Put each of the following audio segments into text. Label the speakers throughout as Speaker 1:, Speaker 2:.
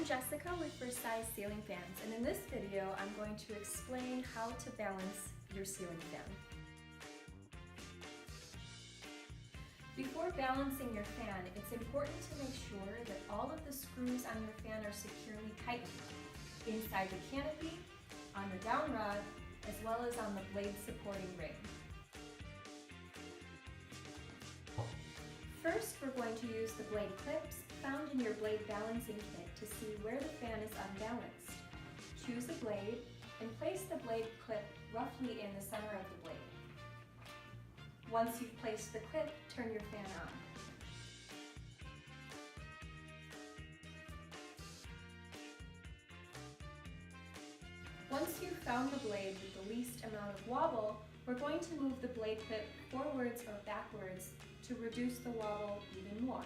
Speaker 1: I'm Jessica with First Size Ceiling Fans, and in this video I'm going to explain how to balance your ceiling fan. Before balancing your fan, it's important to make sure that all of the screws on your fan are securely tightened inside the canopy, on the down rod, as well as on the blade supporting ring. First, we're going to use the blade clips found in your blade balancing kit to see where the fan is unbalanced. Choose a blade and place the blade clip roughly in the center of the blade. Once you've placed the clip, turn your fan on. Once you've found the blade with the least amount of wobble, we're going to move the blade clip forwards or backwards to reduce the wobble even more.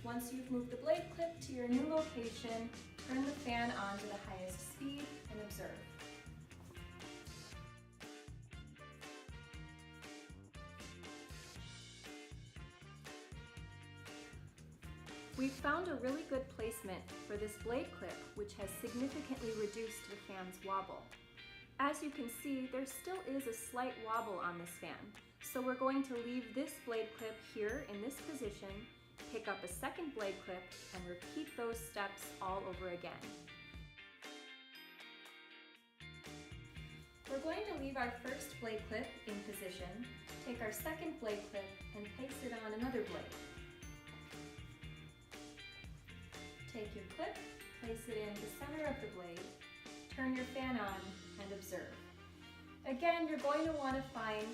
Speaker 1: Once you've moved the blade clip to your new location, turn the fan on to the highest speed and observe. We've found a really good placement for this blade clip, which has significantly reduced the fan's wobble. As you can see, there still is a slight wobble on this fan, so we're going to leave this blade clip here in this position, pick up a second blade clip, and repeat those steps all over again. We're going to leave our first blade clip in position, take our second blade clip, and place it on another blade. Take your clip, place it in the center of the blade, turn your fan on, and observe. Again, you're going to want to find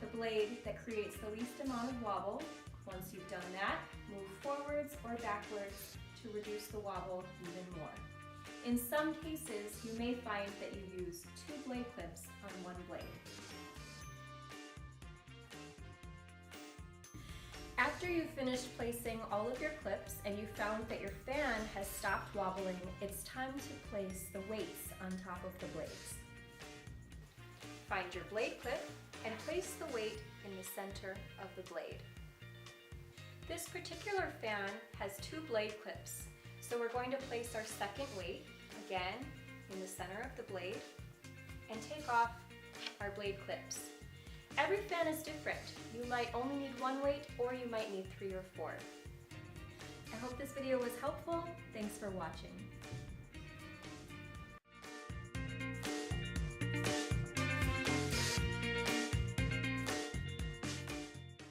Speaker 1: the blade that creates the least amount of wobble. Once you've done that, move forwards or backwards to reduce the wobble even more. In some cases, you may find that you use two blade clips on one blade. After you've finished placing all of your clips and you found that your fan has stopped wobbling, it's time to place the weights on top of the blades. Find your blade clip and place the weight in the center of the blade. This particular fan has two blade clips, so we're going to place our second weight, again, in the center of the blade, and take off our blade clips. Every fan is different. You might only need one weight, or you might need 3 or 4. I hope this video was helpful. Thanks for watching.